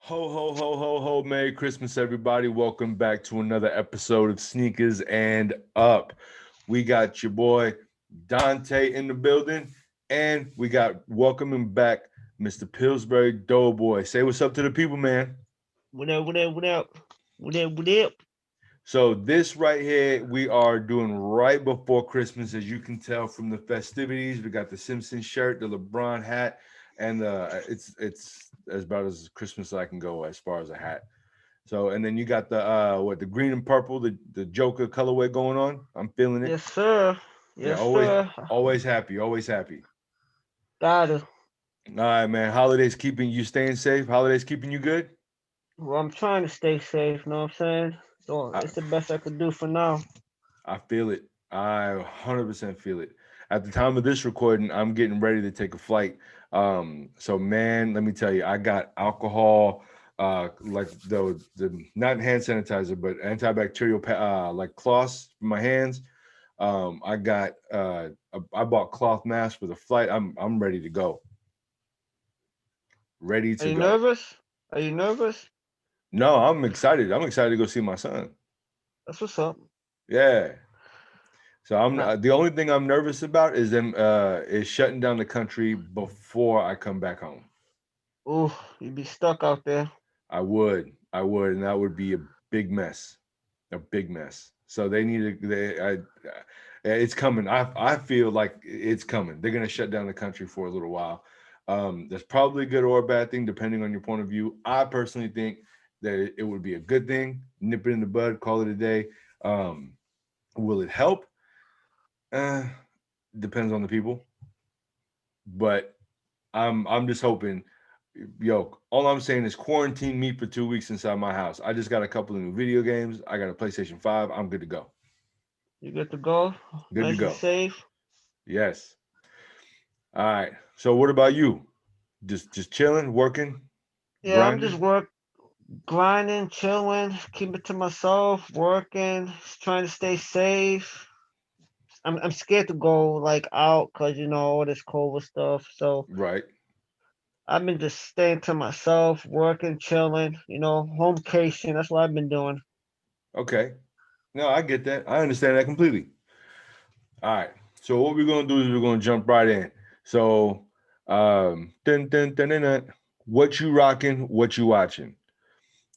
Ho, ho, ho, ho, ho. Merry Christmas, everybody. Welcome back to another episode of Sneakers and Up. We got your boy Dante in the building, and we got welcoming back Mr. Pillsbury Doughboy. Say what's up to the people, man. What up, what up, what up? What up, what up? So, this right here, we are doing right before Christmas, as you can tell from the festivities. We got the Simpsons shirt, the LeBron hat, and it's as about as Christmas as I can go as far as a hat. So and then you got the green and purple, the Joker colorway going on. I'm feeling it. Yes, sir. Yeah, Yes, always sir. always happy, always happy. Gotta. All right, man. Holidays keeping you staying safe. Holidays keeping you good. Well, I'm trying to stay safe, know what I'm saying? So I it's the best I could do for now. I feel it. I 100% feel it. At the time of this recording, I'm getting ready to take a flight. So man, let me tell you, I got alcohol, like the not hand sanitizer, but antibacterial, like cloths for my hands. I got I bought cloth masks for the flight. I'm ready to go. Ready Are to you go. nervous? Are you nervous? No, I'm excited. I'm excited to go see my son. That's what's up. Yeah. So I'm Nah. the only thing I'm nervous about is them is shutting down the country before I come back home. Ooh, you be stuck out there. I would, and that would be a big mess, a big mess. So they need to, it's coming. I feel like it's coming. They're gonna shut down the country for a little while. That's probably a good or a bad thing depending on your point of view. I personally think that it would be a good thing. Nip it in the bud, call it a day. Um, will it help? Uh, Depends on the people, but I'm just hoping. Yo, all I'm saying is quarantine me for 2 weeks inside my house. I just got a couple of new video games. I got a PlayStation 5. I'm good to go. You good to go? Good to Nice and go. safe? Yes. All right. So what about you? Just chilling, working, Yeah, I'm just grinding? grinding, chilling, keep it to myself, working, trying to stay safe. I'm scared to go like out because all this COVID stuff. So Right. I've been just staying to myself, working, chilling. Home cation. That's what I've been doing. Okay. No, I get that. I understand that completely. All right. So what we're gonna do is we're gonna jump right in. So dun, dun, dun, dun, dun. What you rocking, what you watching?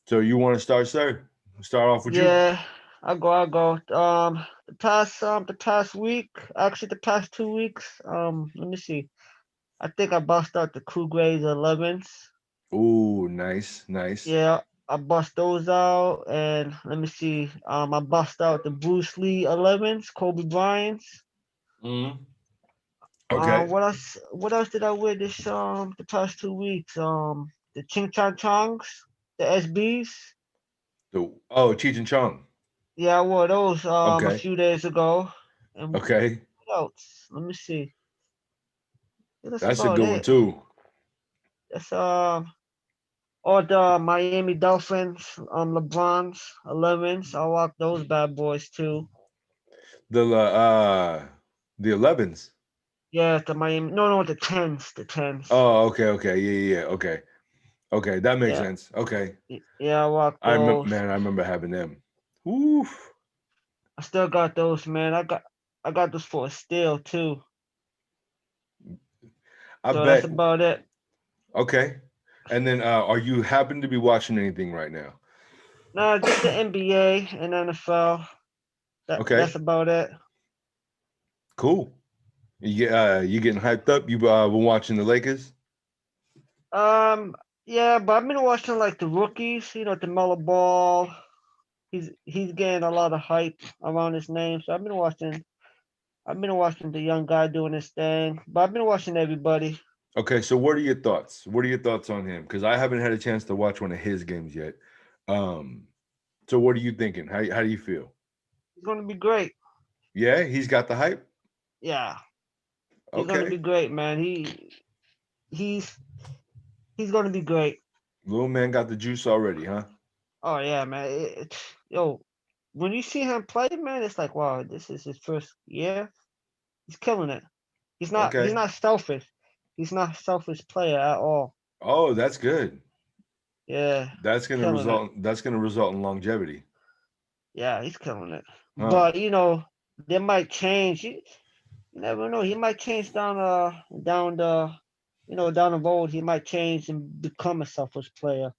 So you want to start, sir? Start off with you. Yeah, I go. The past week, actually the past 2 weeks. Let me see. I think I bust out the Croods 11s. Ooh, nice, nice. Yeah, I bust those out, and let me see. I bust out the Bruce Lee 11s, Kobe Bryant's. Mm. Okay. What else? What else did I wear the past 2 weeks? The Ching Chong Chongs, the SBs. Cheech and Chong. Yeah, I wore those a Okay. few days ago. And Okay. what else? Let me see. Yeah, that's That's a about good one it. too. That's all the Miami Dolphins, LeBron's 11s. I rock those bad boys too. The 11s. Yeah, the Miami. No, no, the tens, the tens. Oh, okay, okay. Yeah, yeah, yeah. Okay. Okay, that makes Yeah, sense. Okay. yeah, I rock I remember, those. man, I remember having them. Oof. I still got those, man. I got those for a steal too. I So that's bet. about it. Okay. And then are you happen to be watching anything right now? Nah, just the NBA and NFL. That's Okay. about it. Cool. You getting hyped up? You been watching the Lakers? Yeah, but I've been watching like the rookies. The Melo Ball. He's getting a lot of hype around his name. So I've been watching the young guy doing his thing. But I've been watching everybody. Okay, so what are your thoughts? What are your thoughts on him? Because I haven't had a chance to watch one of his games yet. Um, so what are you thinking? How do you feel? He's gonna be great. Yeah, he's got the hype. Yeah, he's gonna be Okay, great, man. He's he's gonna be great. little man got the juice already, huh? Oh yeah, man. Yo, when you see him play, man, it's like wow, this is his first year. He's killing it. He's not. He's Okay. not selfish. He's not a selfish player at all. Oh, that's good. Yeah, That's gonna killing it. result. That's gonna result in longevity, Yeah, he's killing it. huh? But they might change. You never know. He might change down the road. He might change and become a selfish player.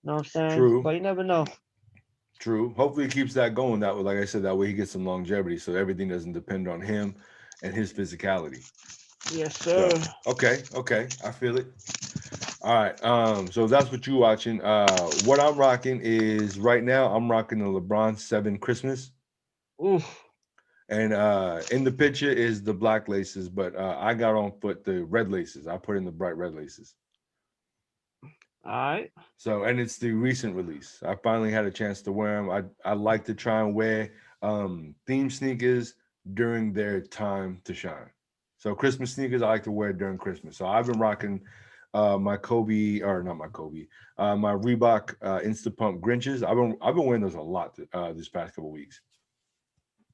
You know what I'm saying? True. But you never know. True. Hopefully, he keeps that going. That way, like I said, that way he gets some longevity, so everything doesn't depend on him and his physicality. Yes, sir. So, okay, I feel it. All right. So that's what you watching. What I'm rocking is right now. I'm rocking the LeBron 7 Christmas, Oof. and in the picture is the black laces, but I got on foot the red laces. I put in the bright red laces. All right. So, and it's the recent release. I finally had a chance to wear them. I like to try and wear theme sneakers during their time to shine. So, Christmas sneakers I like to wear during Christmas. So, I've been rocking my Kobe or not my Kobe, my Reebok Insta Pump Grinches. I've been wearing those a lot this past couple weeks.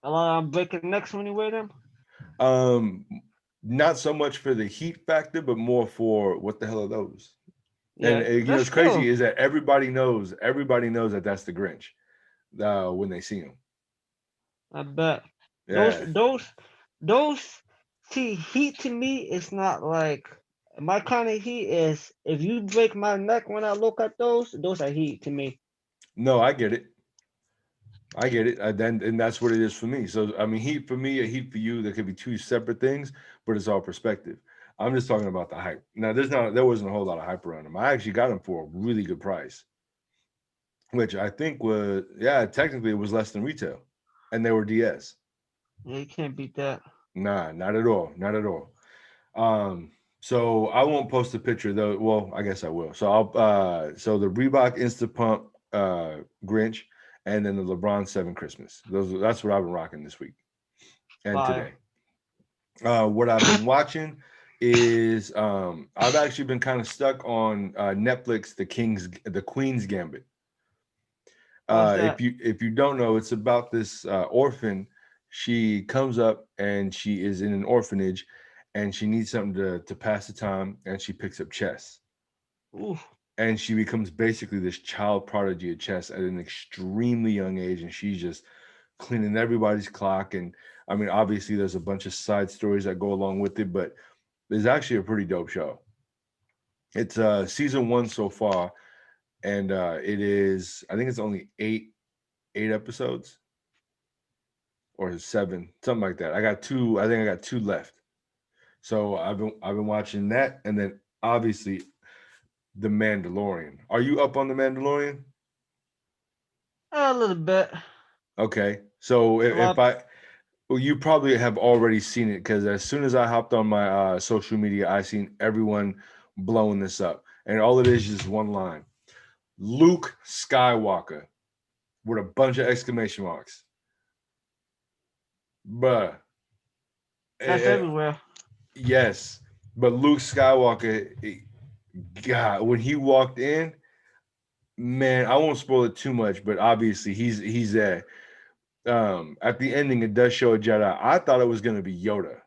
I'm breaking necks when you wear them. Um, Not so much for the heat factor, but more for what the hell are those? And Yeah, it's that's crazy cool. is that everybody knows that that's the Grinch when they see him. I bet. Those Yeah, those those see heat to me is not like my kind of heat is if you break my neck when I look at those are heat to me. no, I get it. I get it. Then and that's what it is for me. So I mean, heat for me, a heat for you. There could be two separate things, but it's all perspective. I'm just talking about the hype. Now, there wasn't a whole lot of hype around them. I actually got them for a really good price, which I think was technically it was less than retail, and they were DS. Yeah, you can't beat that. Nah, not at all, not at all. Um, so I won't post a picture though. Well, I guess I will. So so the Reebok Insta Pump Grinch and then the LeBron 7 Christmas. That's what I've been rocking this week and Fire. today. What I've been watching is I've actually been kind of stuck on Netflix the Queen's Gambit. How's If that? you don't know, it's about this orphan. She comes up and she is in an orphanage, and she needs something to pass the time, and she picks up chess, Ooh. and she becomes basically this child prodigy of chess at an extremely young age, and she's just cleaning everybody's clock. And I mean, obviously, there's a bunch of side stories that go along with it, but it's actually a pretty dope show. It's season one so far, and it is I think it's only eight episodes or seven, something like that. I got two. I think I got two left. So I've been watching that, and then obviously the Mandalorian. Are you up on the Mandalorian? A little bit. Okay, so A if lot. I well, you probably have already seen it because as soon as I hopped on my social media, I seen everyone blowing this up, and all it is one line: Luke Skywalker with a bunch of exclamation marks, bruh. That's Eh, everywhere. yes, but Luke Skywalker, God, when he walked in, man, I won't spoil it too much, but obviously he's there. At the ending, it does show a Jedi. I thought it was gonna be Yoda,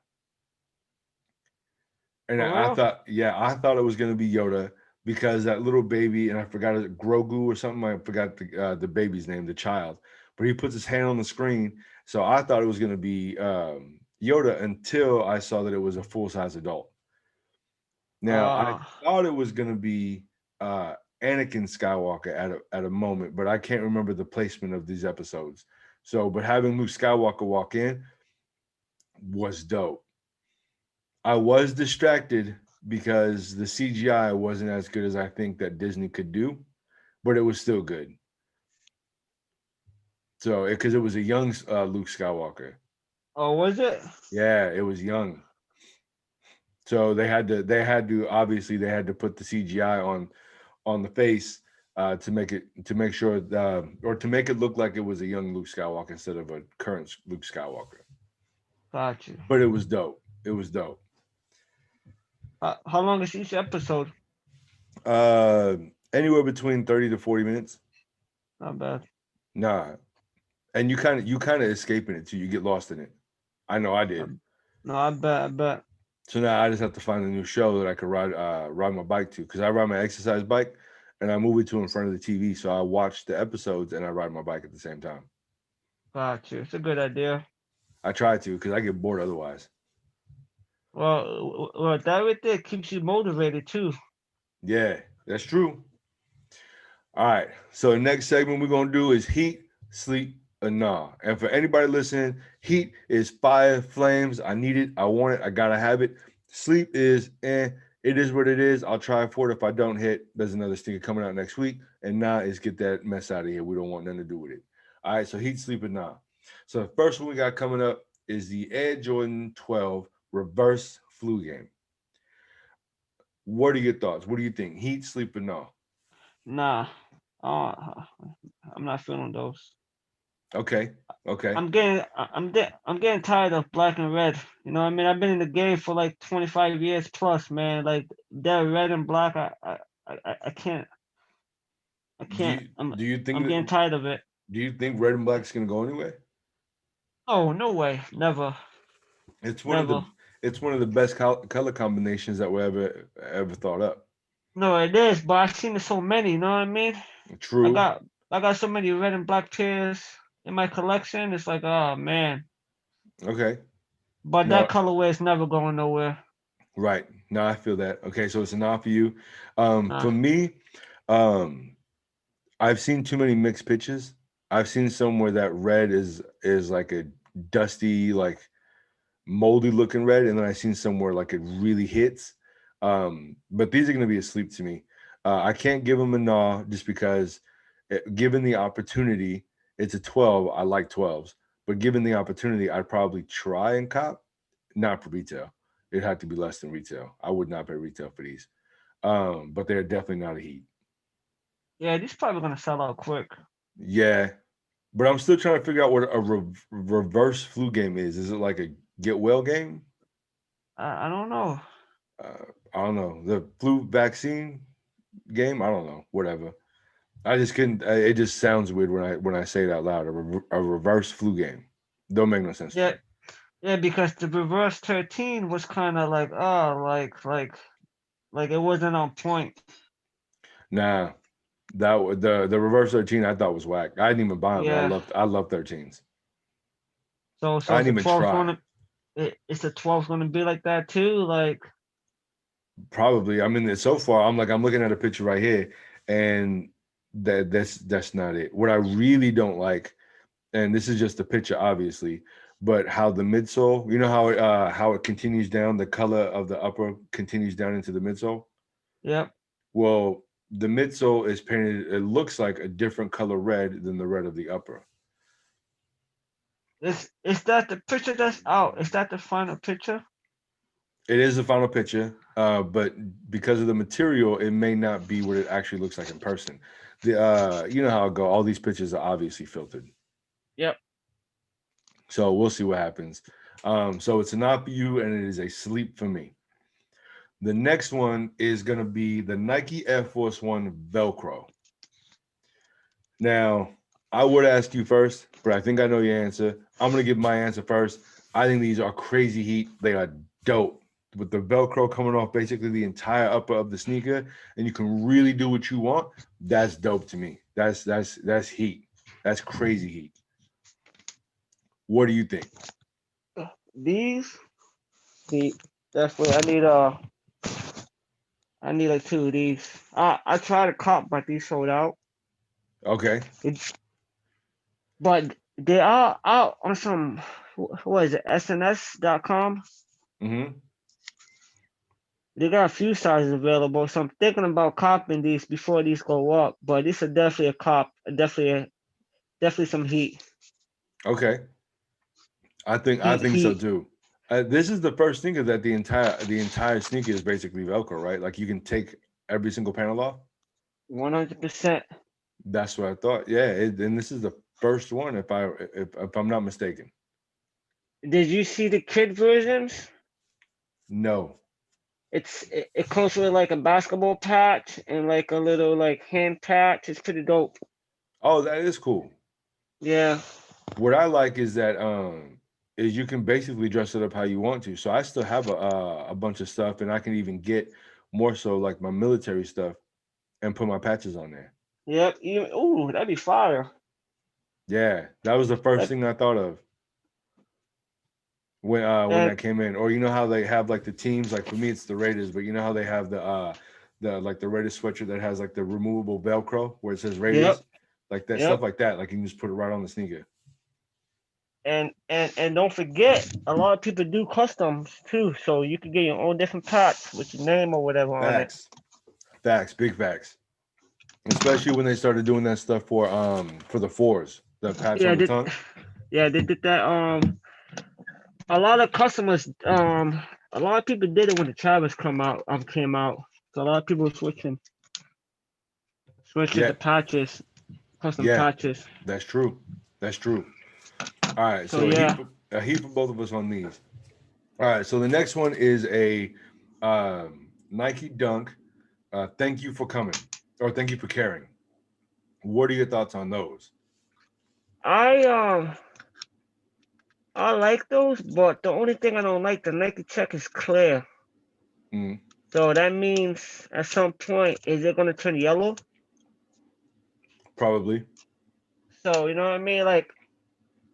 and For I real? thought, yeah, I thought it was gonna be Yoda because that little baby, and I forgot it, Grogu or something. I forgot the baby's name, the child, but he puts his hand on the screen, so I thought it was gonna be Yoda until I saw that it was a full size adult. Now I Uh, thought it was gonna be uh, Anakin Skywalker at a moment, but I can't remember the placement of these episodes. So, but having Luke Skywalker walk in was dope. I was distracted because the CGI wasn't as good as I think that Disney could do, but it was still good. So, because it was a young Luke Skywalker, oh, was it? yeah, it was young. So they had to obviously they had to put the CGI on the face to make sure or to make it look like it was a young Luke Skywalker instead of a current Luke Skywalker. Got you. But it was dope. It was dope. How long is each episode? Uh, Anywhere between 30 to 40 minutes. Not bad. Nah, and you kind of escaping it too. You get lost in it. I know I did. Um, no, I bet. I bet. So now I just have to find a new show that I could ride my bike to because I ride my exercise bike, and I move it to in front of the TV. So I watch the episodes and I ride my bike at the same time. Got you. It's a good idea. I try to because I get bored otherwise. Well, that right there keeps you motivated too. Yeah, that's true. All right. So the next segment we're gonna do is heat, sleep, or nah. And for anybody listening, heat is fire, flames. I need it. I want it. I gotta have it. Sleep is it is what it is. I'll try for it. If I don't hit, there's another sticker coming out next week. And nah is get that mess out of here. We don't want nothing to do with it. All right. So heat, sleep, and nah. So the first one we got coming up is the Air Jordan 12 reverse flu game. What are your thoughts? What do you think? Heat, sleep, or nah? Nah, uh, I'm not feeling those. Okay. Okay. I'm getting tired of black and red. You know what I mean? I've been in the game for like 25 years plus, man. Like that red and black, I can't, I Do can't. you do you think I'm that getting tired of it. do you think red and black is gonna go anywhere? Oh, no way, never, It's one of the never. it's one of the best color combinations that were ever thought up. No, it is, but I've seen it so many. You know what I mean? I True. got I got so many red and black pairs in my collection. It's like, oh man. Okay. But that No, colorway is never going nowhere. right. No, I feel that. Okay, so it's enough for you. Nah. For me, um, I've seen too many mixed pitches. I've seen somewhere that red is like a dusty, like moldy looking red, and then I've seen somewhere like it really hits. But these are going to be asleep to me. I can't give them a gnaw just because, given the opportunity, it's a 12. I like 12s, but given the opportunity, I'd probably try and cop, not for retail. It'd have to be less than retail. I would not pay retail for these. But they're definitely not a heat. Yeah, these probably gonna sell out quick. Yeah, but I'm still trying to figure out what a reverse flu game is. Is it like a get well game? I don't know. I don't know. The flu vaccine game. I don't know. Whatever. I just couldn't. It just sounds weird when I say it out loud. A reverse flu game. Don't make no sense to Yeah, me. yeah, because the reverse 13 was kind of like, oh, like it wasn't on point. Nah, the reverse 13 I thought was whack. I didn't even buy them, but Yeah. I love 13s. So I it's didn't the even 12's try. gonna it's the 12's gonna be like that too. Like, Probably. I mean, so far I'm looking at a picture right here, and that's not it. What I really don't like, and this is just a picture, obviously, but how the midsole, you know how it continues down, the color of the upper continues down into the midsole. yep. Well, the midsole is painted. It looks like a different color red than the red of the upper. Is that the picture that's out? Is that the final picture? It is the final picture, but because of the material, it may not be what it actually looks like in person. The you know how it go. All these pictures are obviously filtered, Yep. so we'll see what happens. So it's not for you, and it is a sleep for me. The next one is gonna be the Nike Air Force One Velcro. Now, I would ask you first, but I think I know your answer. I'm gonna give my answer first. I think these are crazy heat. They are dope. With the Velcro coming off basically the entire upper of the sneaker, and you can really do what you want. That's dope to me. That's heat. That's crazy heat. What do you think? These, the definitely. I need like two of these. I tried to cop, but these sold out. Okay. It, but they are out on some. What is it? SNS.com. Mm-hmm. They got a few sizes available, so I'm thinking about copping these before these go up. But this is definitely a cop. Definitely some heat. Okay. I Heat, think so heat. too. This is the first sneaker that the entire sneaker is basically Velcro, right? Like you can take every single panel off. 100%. That's what I thought. Yeah, and this is the first one, if I'm not mistaken. Did you see the kid versions? No. It comes with like a basketball patch and like a little like hand patch. It's pretty dope. Oh, that is cool. Yeah. What I like is that is you can basically dress it up how you want to. So I still have a bunch of stuff, and I can even get more so like my military stuff and put my patches on there. Yep. Ooh, that'd be fire. Yeah, that was the first That, thing I thought of when and I came in. Or you know how they have like the teams, like for me it's the Raiders, but you know how they have the like the Raiders sweatshirt that has like the removable Velcro where it says yep. Raiders, like that stuff Yep. like that. Like you can just put it right on the sneaker. And don't forget, a lot of people do customs too, so you can get your own different patch with your name or whatever on it. Facts, facts, big facts. Especially when they started doing that stuff for the fours, the patch Yeah, on the tongue. yeah, they did that. A lot of customers, a lot of people did it when the Travis came out. So a lot of people were switching Yeah, to patches, custom yeah, patches. that's true. That's true. All right, So so yeah, a heap for both of us on these. All right, so the next one is a Nike Dunk. Thank you for coming, or thank you for caring. What are your thoughts on those? I um I like those, but the only thing I don't like, the Nike check is clear. Mm, So that means at some point, is it gonna turn yellow? probably. So you know what I mean? Like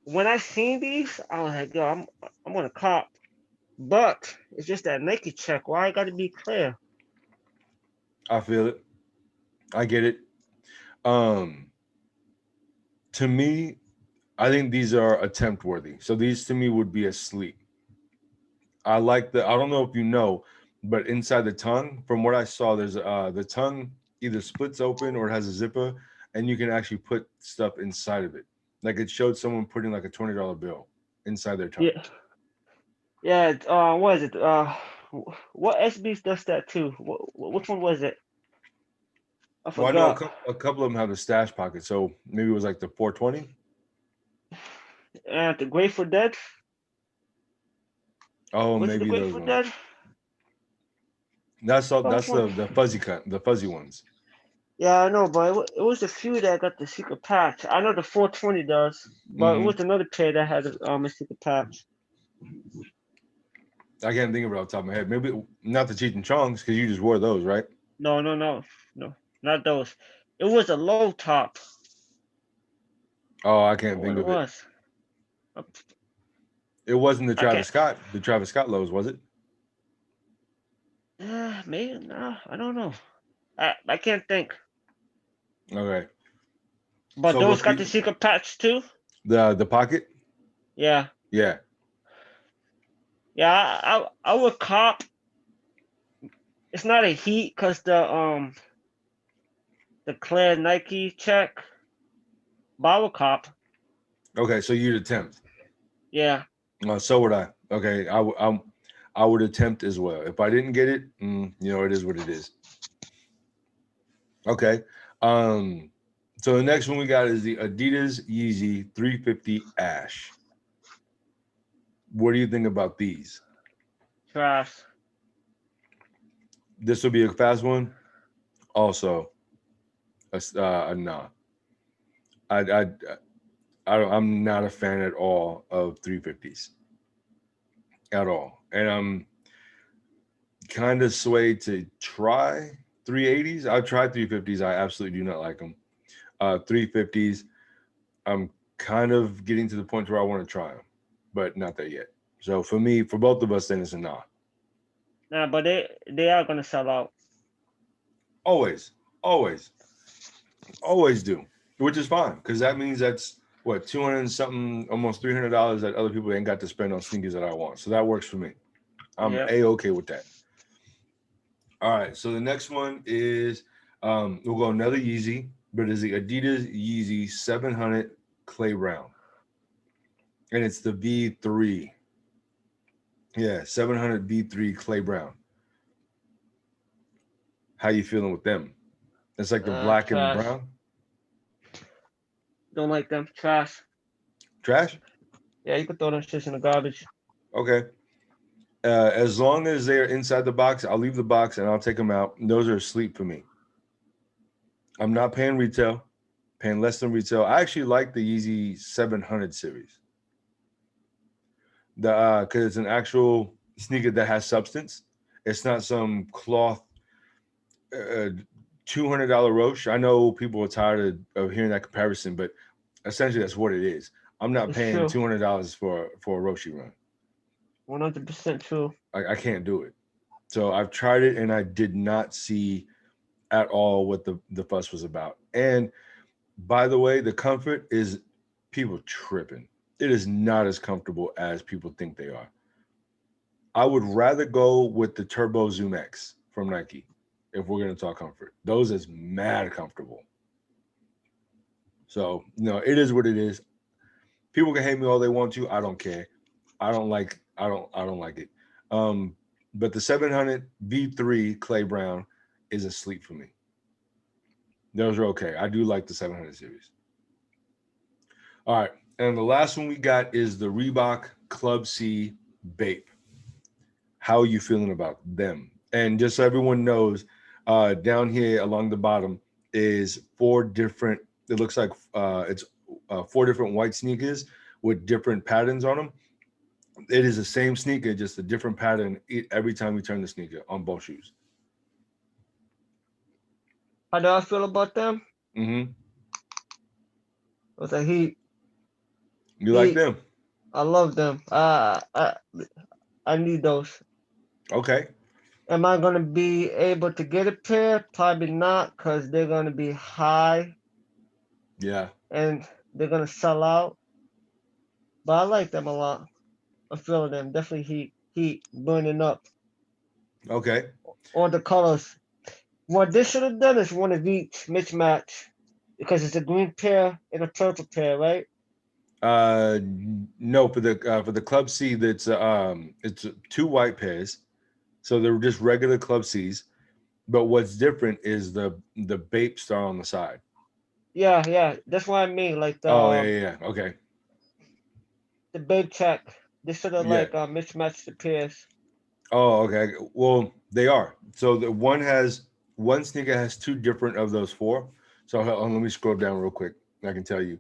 when I seen these, I was like, yo, I'm gonna cop. But it's just that Nike check. Why I gotta be clear? I feel it. I get it. Um, to me, I think these are attempt worthy. So these to me would be a sleep. I like the. I don't know if you know, but inside the tongue, from what I saw, there's the tongue either splits open or it has a zipper, and you can actually put stuff inside of it. Like it showed someone putting like a $20 bill inside their tongue. Yeah, yeah. What is it? What SBs does that too? Which one was it? I Well, I know forgot. a couple of them have the stash pocket, so maybe it was like the 420. And the Grateful Dead. Oh, Was it the maybe those Grateful ones. Dead? That's all. Which That's one? the fuzzy cut, the fuzzy ones. Yeah, I know, but it was a few that got the secret patch. I know the 420 does, but it Hmm. was another pair that had a secret patch. I can't think of it off the top of my head. Maybe not the Cheech and Chongs because you just wore those, right? No, no, no, no, not those. It was a low top. Oh, I I can't forgot what think it of it. was. I It wasn't I can't. The Travis Scott lows, was it? Maybe no, I don't know. I can't think. Okay. But So those what got the secret patch too. the pocket? Yeah, Yeah. yeah. I would cop. It's not a heat because the clear Nike check. But I would cop. Okay, so you'd attempt. Yeah. So would I. Okay, I would attempt as well. If I didn't get it, it is what it is. Okay. Um, so the next one we got is the Adidas Yeezy 350 Ash. What do you think about these? Trash. This will be a fast one. Also, a nah. I, I, I'm not a fan at all of 350s at all, and I'm kind of swayed to try 380s. I've tried 350s. I absolutely do not like them. 350s. I'm kind of getting to the point where I want to try them, but not there yet. So for me, for both of us, then it's a nah. Nah, but they are gonna sell out. Always, always, always do, which is fine because that means that's what 200 and something, almost $300 that other people ain't got to spend on sneakers that I want. So that works for me. I'm Yep. a okay with that. All right, so the next one is we'll go another Yeezy, but it's the Adidas Yeezy 700 Clay Brown, and it's the V3. Yeah, 700 V3 Clay Brown. How you feeling with them? It's like the black and Trash. brown. Don't like them. Trash. Trash. Yeah, you can throw them shits in the garbage. Okay. As long as they're inside the box, I'll leave the box and I'll take them out. Those are asleep for me. I'm not paying retail, paying less than retail. I actually like the Yeezy 700 series. The because it's an actual sneaker that has substance. It's not some cloth uh, $200 Roche. I know people are tired of hearing that comparison, but essentially that's what it is. I'm not It's paying true. $200 for a Roshi run. 100% true. I can't do it. So I've tried it and I did not see at all what the fuss was about. And by the way, the comfort is people tripping. It is not as comfortable as people think they are. I would rather go with the Turbo Zoom X from Nike if we're going to talk comfort. Those is mad comfortable. So, it is what it is. People can hate me all they want to. I don't care. I don't like it. Um, but the 700 V3 Clay Brown is a sleep for me. Those are okay. I do like the 700 series. All right. And the last one we got is the Reebok Club C Bape. How are you feeling about them? And just so everyone knows, down here along the bottom is four different, it looks like it's four different white sneakers with different patterns on them. It is the same sneaker, just a different pattern every time you turn the sneaker on both shoes. How do I feel about them? Mm-hmm. With the Heat. You like Heat. them? I love them. I need those. Okay. Am I gonna be able to get a pair? Probably not, cause they're gonna be high Yeah. and they're gonna sell out. But I like them a lot. I'm feeling them. Definitely heat burning up. Okay. All the colors. What they should have done is one of each mismatch. Because it's a green pair and a purple pair, right? Uh, no, for the Club C, it's two white pairs, so they're just regular Club C's. But what's different is the Bape star on the side. Yeah, yeah. That's what I mean. Like Oh yeah, yeah, yeah. Okay. the big check. They should have Yeah. like mismatched the pairs. Oh, okay. Well, they are. So the one sneaker has two different of those four. So let me scroll down real quick. I can tell you.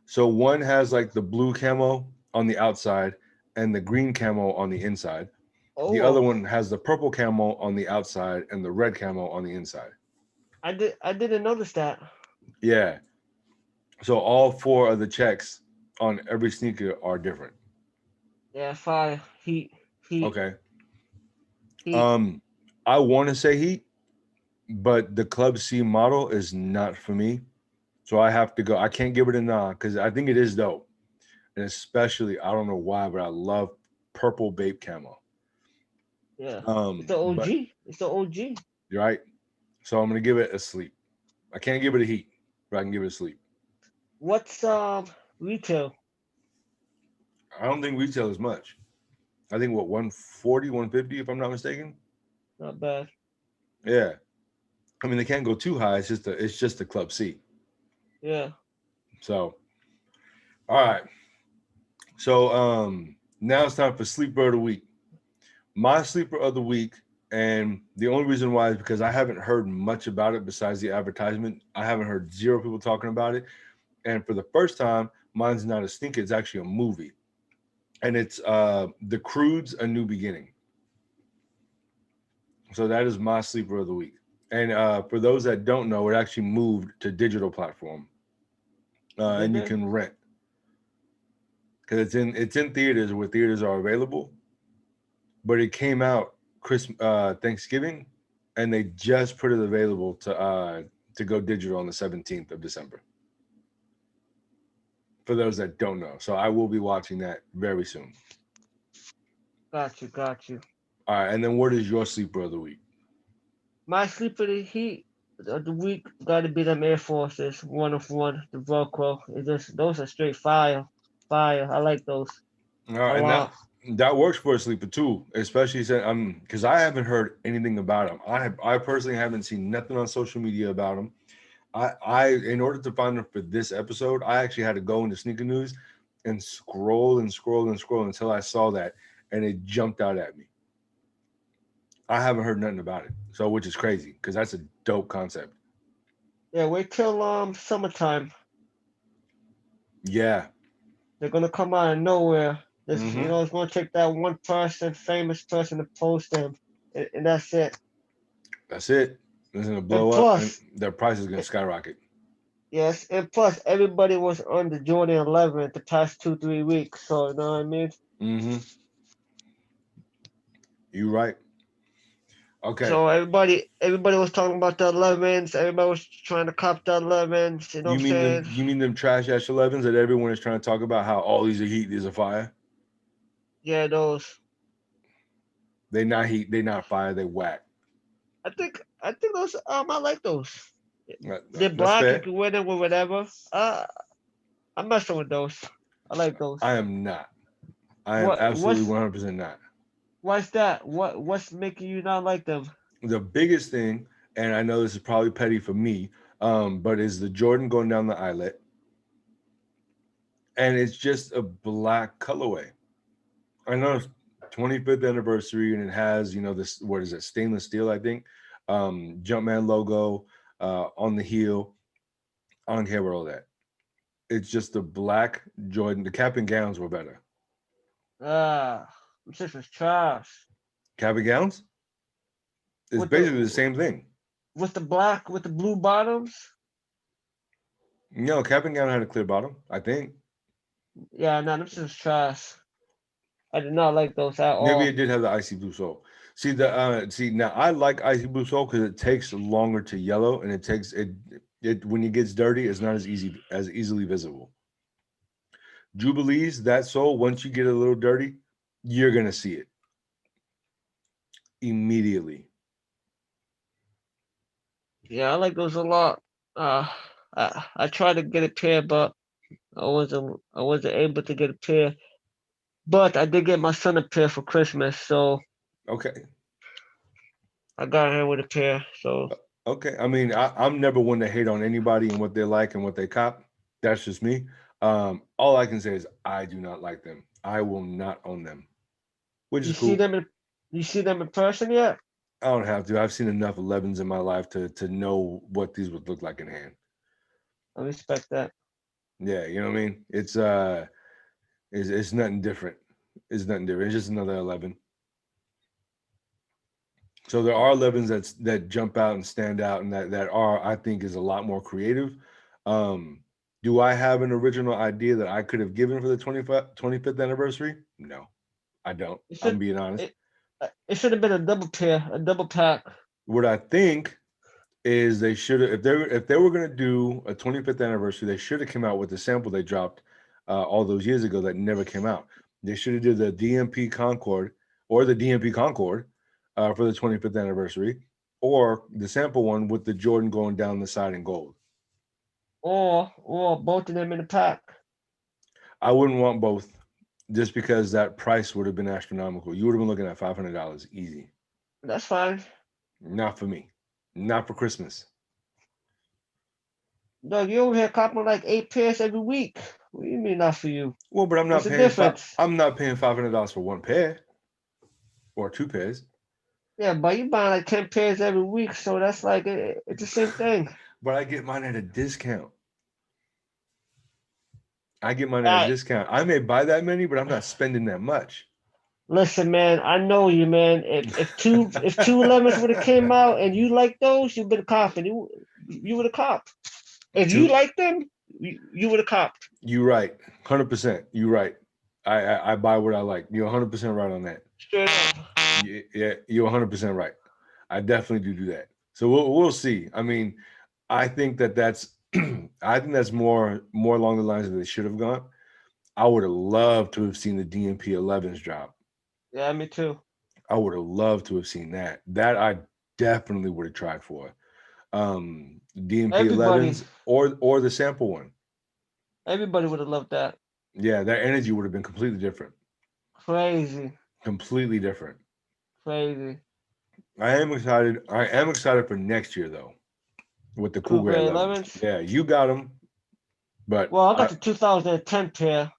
So one has like the blue camo on the outside and the green camo on the inside. The other Oh, one has the purple camo on the outside and the red camo on the inside. I didn't notice that. Yeah. So all four of the checks on every sneaker are different. Yeah, fire. Heat, Okay. heat. Um, I want to say Heat, but the Club C model is not for me. So I have to go. I can't give it a nod because I think it is dope. And especially, I don't know why, but I love purple Bape camo. Yeah. It's the But OG. It's the OG. you're right. So I'm gonna give it a sleep. I can't give it a Heat, but I can give it a sleep. What's retail? I don't think retail is much. I think what 140, 150, if I'm not mistaken. Not bad. Yeah. I mean they can't go too high. It's just a Club C. Yeah. So all right. So now it's time for sleeper of the week. My sleeper of the week, and the only reason why is because I haven't heard much about it besides the advertisement. I haven't heard zero people talking about it. And for the first time, mine's not a sneaker, it's actually a movie. And it's the Croods, A New Beginning. So that is my sleeper of the week. And for those that don't know, it actually moved to digital platform, Did and you they? can rent because it's in theaters where theaters are available. But it came out Thanksgiving, and they just put it available to go digital on the 17th of December. For those that don't know, so I will be watching that very soon. Got you. Got you. All right, and then what is your sleeper of the week? My sleeper heat of the week got to be them Air Forces. One of one. The Velcro. It just those are straight fire. Fire. I like those All a right, and that lot. that works for a sleeper too, especially since because I haven't heard anything about him. I personally haven't seen nothing on social media about him. I in order to find them for this episode, I actually had to go into sneaker news and scroll and scroll and scroll until I saw that, and it jumped out at me. I haven't heard nothing about it, so which is crazy because that's a dope concept. Yeah. Wait till summertime. Yeah. They're gonna come out of nowhere. This, Mm-hmm. it's gonna take that one person, famous person, to post them, and that's it. That's it. It's gonna And blow up, and plus, their price is gonna skyrocket. yes, and plus everybody was on the Jordan 11 the past 2 3 weeks. So you know what I mean. Mm-hmm. You right. Okay. So everybody was talking about the 11s. Everybody was trying to cop the 11s. You know what You I'm mean them? saying? You mean them trash ass 11s that everyone is trying to talk about? How all these are heat, these are fire. Yeah, those. They not heat. They not fire. They whack. I think those. I like those. They're That's black. You fair. can wear them with whatever. I'm messing with those. I like those. I am not. I am What? absolutely What's? 100% not. What's that? What's making you not like them? The biggest thing, and I know this is probably petty for me, but is the Jordan going down the eyelet, and it's just a black colorway. I know it's 25th anniversary, and it has this, what is it, stainless steel, I think, Jumpman logo on the heel. I don't care about all that. It's just the black Jordan. The cap and gowns were better. Ah, this shit was trash. Cap and gowns is With basically the the same thing. with the black with the blue bottoms. Cap and gown had a clear bottom, I think. Yeah, no, this is trash. I did not like those at Maybe it all. did have the icy blue sole. See now I like icy blue sole because it takes longer to yellow, and it when it gets dirty, it's not as easily visible. Jubilees, that sole, once you get a little dirty, you're gonna see it immediately. Yeah, I like those a lot. Uh, I tried to get a pair, but I wasn't able to get a pair. But I did get my son a pair for Christmas, so Okay. I got him with a pair. So Okay. I mean, I'm never one to hate on anybody and what they like and what they cop. That's just me. All I can say is I do not like them. I will not own them, which you is see cool. them in you see them in person yet? I don't have to. I've seen enough 11s in my life to know what these would look like in hand. I respect that. Yeah, you know what I mean? It's nothing different. It's nothing different. It's just another 11. So there are 11s that jump out and stand out, and that are, I think, is a lot more creative. Um, do I have an original idea that I could have given for the 25th anniversary? No, I don't. It I'm should being honest. it should have been a double pair, a double pack. What I think is they should have, if they were going to do a 25th anniversary, they should have come out with the sample they dropped all those years ago that never came out. They should have did the DMP Concord or the DMP Concord for the 25th anniversary, or the sample one with the Jordan going down the side in gold. Or both of them in a pack. I wouldn't want both, just because that price would have been astronomical. You would have been looking at $500 easy. That's fine. Not for me. Not for Christmas. Dog, you over here copping like 8 pairs every week. What do you mean not for you? Well, but What's the difference? I'm not paying $500 for one pair or two pairs. Yeah, but you buying like 10 pairs every week, so that's like it's the same thing. But I get mine at a discount. I get mine at a Alright, discount. I may buy that many, but I'm not spending that much. listen, man. I know you, man. If two 11s would have came out and you like those, you've been copping. You would have copped. If you Two, like them, you would have copped. you right, 100%. You right. I buy what I like. You're 100% right on that. Straight up. Yeah, you're 100% right. I definitely do that. So we'll see. I mean, I think that's I think that's more along the lines that they should have gone. I would have loved to have seen the DMP 11s drop. Yeah, me too. I would have loved to have seen that. That I definitely would have tried for. DMP Everybody, 11s or the sample one. everybody would have loved that. Yeah, that energy would have been completely different. Crazy, Completely different. crazy. I am excited. I am excited for next year though, with the Cool Cool Gray Gray 11s. 11s. Yeah, you got them, but Well, I got the 2010 pair.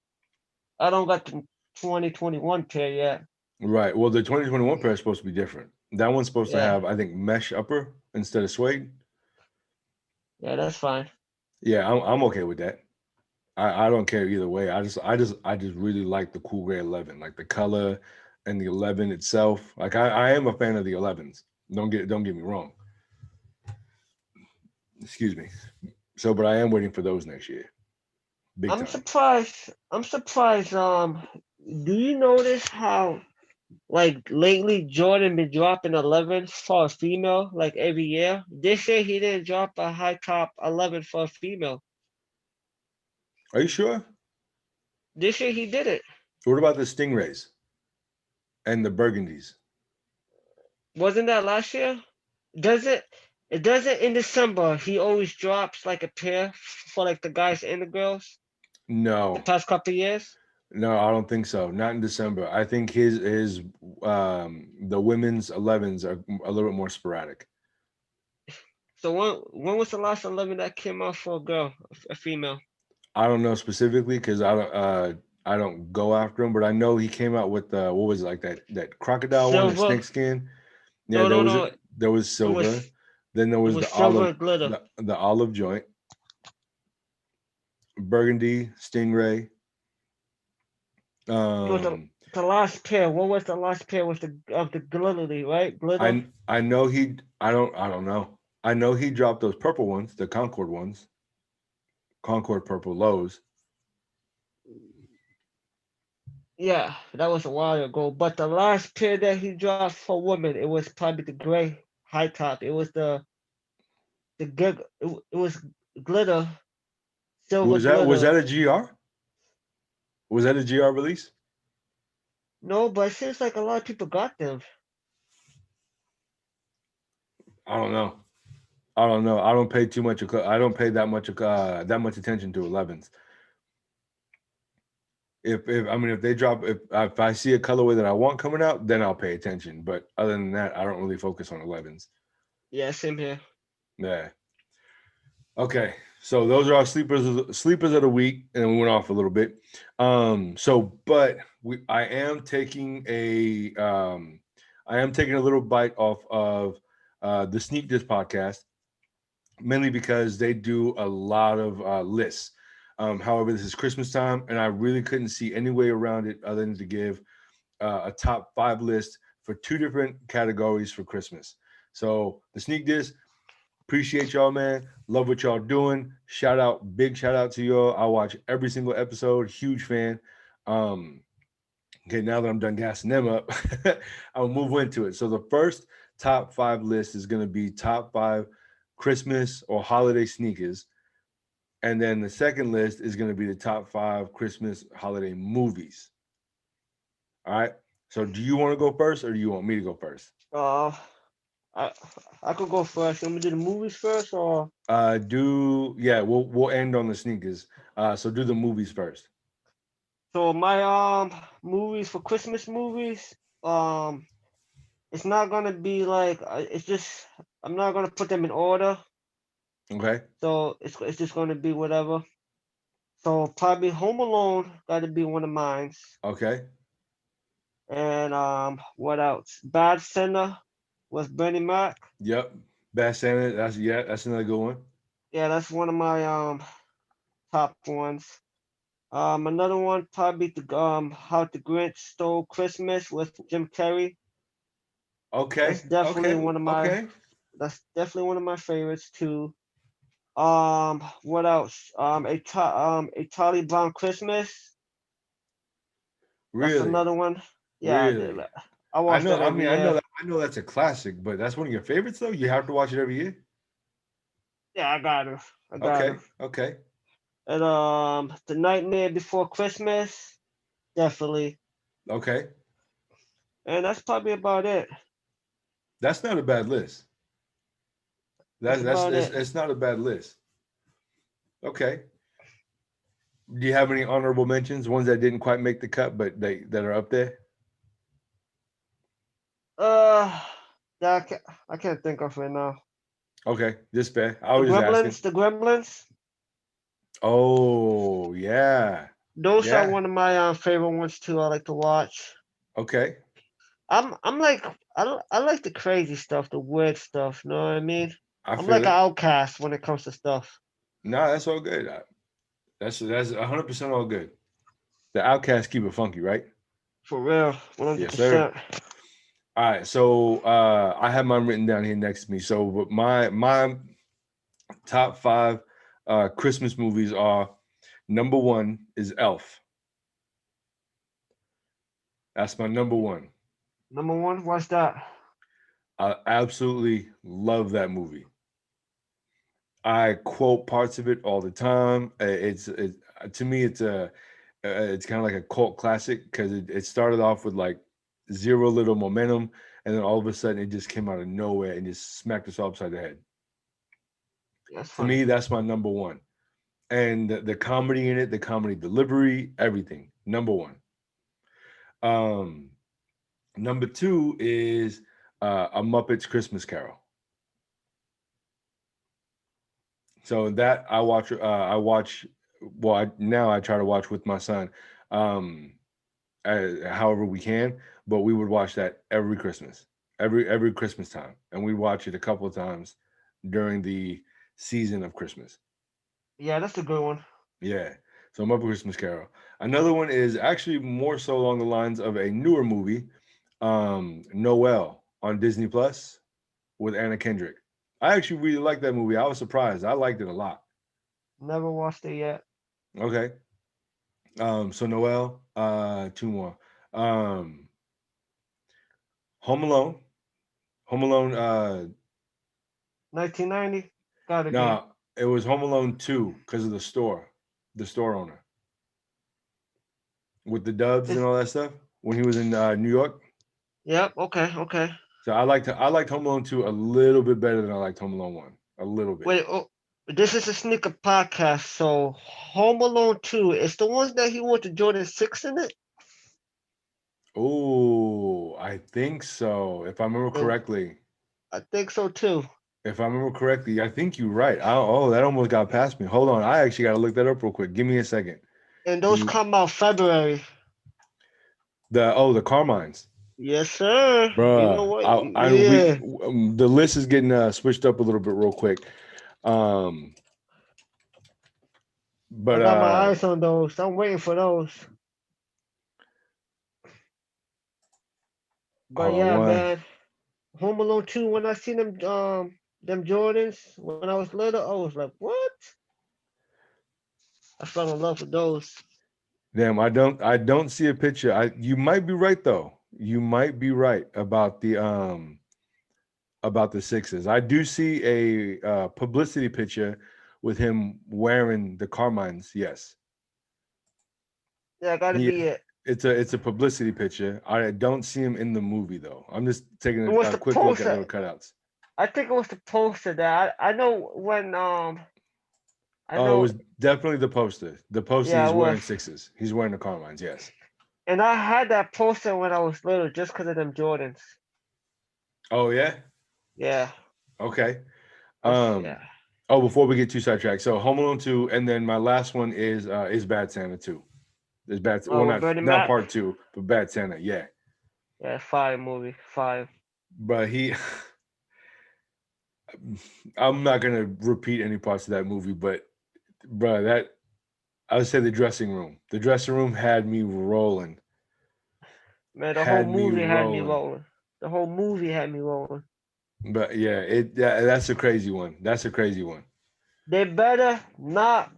I don't got the 2021 pair yet. right. Well, the 2021 pair is supposed to be different. That one's supposed to Yeah, have, I think, mesh upper instead of suede. yeah, that's fine. Yeah, I'm okay with that. I don't care either way. I just really like the Cool Gray 11, like the color and the 11 itself. Like I am a fan of the 11s. Don't get me wrong. Excuse me. So, but I am waiting for those next year. Big I'm time. surprised. I'm surprised. Do you notice how like lately Jordan been dropping 11s for a female like every year? This year he didn't drop a high top 11 for a female. Are you sure? This year he did it. What about the Stingrays and the Burgundies? Wasn't that last year? Does it? It doesn't in December. He always drops like a pair for like the guys and the girls. The No, past couple years. no, I don't think so. Not in December. I think his the women's 11s are a little bit more sporadic. So when was the last 11 that came out for a girl, a female? I don't know specifically because I don't go after him, but I know he came out with what was it, like that crocodile one, the Silver? snake skin. Yeah, No, no, no. there was It silver. was Then there it was was silver and glitter. the olive joint, burgundy, stingray. It was Um, the last pair. What was the last pair? Was the of the glitter, right? Glitter. I know he I don't know. I know he dropped those purple ones, the Concord ones, Concord purple lows. Yeah, that was a while ago. But the last pair that he dropped for women, it was probably the gray high top. It was it was glitter, silver Was glitter. that a GR? Was that a GR release? No, but it seems like a lot of people got them. I don't know. I don't know. I don't pay too much. I don't pay that much attention to 11s. If I mean if they drop if I see a colorway that I want coming out, then I'll pay attention. But other than that, I don't really focus on 11s. Yeah, same here. Yeah. Okay. So those are our sleepers of the week, and we went off a little bit. But I am taking a little bite off of the Sneak Dish podcast, mainly because they do a lot of lists. However, this is Christmas time, and I really couldn't see any way around it other than to give a top 5 list for 2 different categories for Christmas. So the Sneak Dish, appreciate y'all, man. Love what y'all doing. Big shout out to y'all. I watch every single episode. Huge fan. Okay, now that I'm done gassing them up, I'll move into it. So the first top 5 list is going to be top 5 Christmas or holiday sneakers. And then the second list is going to be the top 5 Christmas holiday movies. All right. So do you want to go first or do you want me to go first? Uh, I I could go first. You want me to do the movies first, or We'll end on the sneakers. So do the movies first. so my movies for Christmas movies. It's not gonna be like it's just I'm not gonna put them in order. Okay. So it's just gonna be whatever. So probably Home Alone got to be one of mine. Okay. And what else? Bad Sinner with Bernie Mac. Yep. Bad Santa. That's another good one. Yeah, that's one of my top ones. Another one probably the How the Grinch Stole Christmas with Jim Carrey. Okay. That's definitely Okay. one of my Okay. that's definitely one of my favorites too. What else? A Charlie Brown Christmas. That's Really? another one. Yeah, Really? I watch that every year. I know that's a classic, but that's one of your favorites though. You have to watch it every year. Yeah, I got her. I got Okay. her. Okay. And The Nightmare Before Christmas, definitely. Okay. And that's probably about it. That's not a bad list. That's That's about it. it's not a bad list. Okay. Do you have any honorable mentions? Ones that didn't quite make the cut, but that are up there? Uh, that I can't think of it now. Okay, just fair. I was just asking. The Gremlins. Oh yeah, Those are yeah. one of my favorite ones too. I like to watch. Okay, I'm like I like the crazy stuff, the weird stuff. You know what I mean? I I'm feel like an it. outcast when it comes to stuff. No, that's all good. That's 100% all good. The Outcasts keep it funky, right? For real, Yes, sir. 100%. All right, so I have mine written down here next to me. So my top five Christmas movies are: number one is Elf. That's my number one. Number one, what's that? I absolutely love that movie. I quote parts of it all the time. It's to me it's kind of like a cult classic because it started off with like zero little momentum, and then all of a sudden it just came out of nowhere and just smacked us all upside the head. That's To funny. me, that's my number one. And the comedy in it, the comedy delivery, everything. Number one. Um, Number two is A Muppet's Christmas Carol. So that I watch. I watch. Well, now I try to watch with my son, um, however we can. But we would watch that every Christmas, every Christmas time, and we watch it a couple of times during the season of Christmas. Yeah, that's a good one. Yeah. So Muppet Christmas Carol. Another one is actually more so along the lines of a newer movie, Noel on Disney Plus with Anna Kendrick. I actually really liked that movie. I was surprised. I liked it a lot. Never watched it yet. Okay. So Noel, two more. Um, Home Alone. Home Alone, 1990, gotta be. no, it was Home Alone 2 because of the store owner with the doves and It's, all that stuff when he was in New York. yep. Okay. Okay. So I liked Home Alone 2 a little bit better than I liked Home Alone 1. A little bit. Wait. Oh, this is a sneaker podcast. So Home Alone 2. It's the ones that he wore the Jordan 6 in it. Oh, I think so. If I remember The, correctly. I think so too. If I remember correctly, I think you're right. Oh, that almost got past me. Hold on. I actually got to look that up real quick. Give me a second. And those You come out February. the Carmines. Yes, sir. You know Bruh, what? I we Yeah. the list is getting switched up a little bit real quick. Um, I but got my eyes on those. I'm waiting for those. But hold on yeah, one. man. Home Alone 2, when I seen them Jordans when I was little, I was like, what? I fell in love with those. Damn, I don't see a picture. You might be right though. You might be right about the sixes. I do see a publicity picture with him wearing the Carmines. Yes, Yeah, gotta he be it. it's a publicity picture. I don't see him in the movie though. I'm just taking It was a the quick look at poster. little cutouts. I think it was the poster that I know when I Oh, it know was definitely the poster. The poster yeah he's it was. wearing sixes. He's wearing the Carmines. Yes. And I had that poster when I was little just because of them Jordans. Oh yeah. Yeah. Okay. Yeah. Oh, before we get too sidetracked, so Home Alone 2, and then my last one is Bad Santa 2. There's Bad, well, Oh, with Bernie not Mac. part two, but Bad Santa, yeah. Yeah, fire movie. Fire. But I'm not gonna repeat any parts of that movie, but bro, that I would say the dressing room. The dressing room had me rolling, Man, the whole had me movie had me rolling. rolling. The whole movie had me rolling. But yeah, that's a crazy one. That's a crazy one. They better not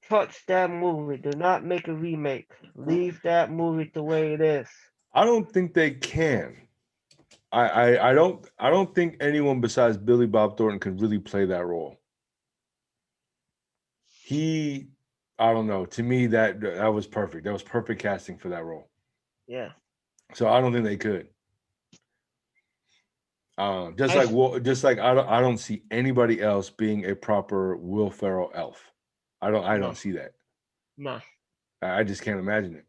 touch that movie. Do not make a remake. Leave that movie the way it is. I don't think they can. I don't think anyone besides Billy Bob Thornton can really play that role. He, I don't know. To me, that was perfect. That was perfect casting for that role. Yeah. So I don't think they could. I Just like I don't see anybody else being a proper Will Ferrell elf. I don't no see that. no. I just can't imagine it.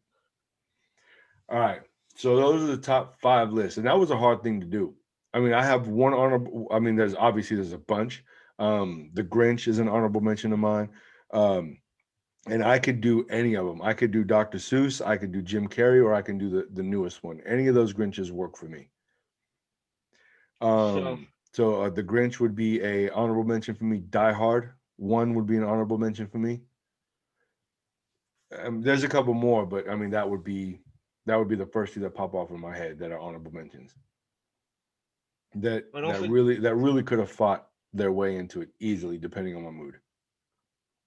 All right. So those are the top five lists, and that was a hard thing to do. I mean, I have one honorable. I mean, there's a bunch. The Grinch is an honorable mention of mine. Um, and I could do any of them. I could do Dr. Seuss, I could do Jim Carrey, or I can do the newest one. Any of those Grinches work for me. So So the Grinch would be a honorable mention for me. Die Hard one would be an honorable mention for me. There's a couple more, but I mean that would be the first two that pop off in my head that are honorable mentions. but don't for, That really could have fought their way into it easily, depending on my mood.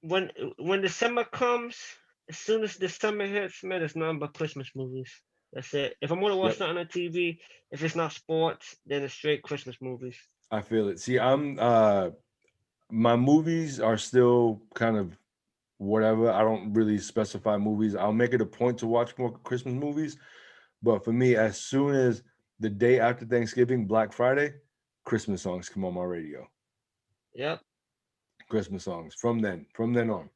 When December comes, as soon as December hits, man, it's nothing but Christmas movies. That's it. If I'm gonna watch Yep, something on TV, if it's not sports, then it's straight Christmas movies. I feel it. See, I'm my movies are still kind of whatever. I don't really specify movies. I'll make it a point to watch more Christmas movies, but for me, as soon as the day after Thanksgiving, Black Friday, Christmas songs come on my radio. Yep. Christmas songs from then on.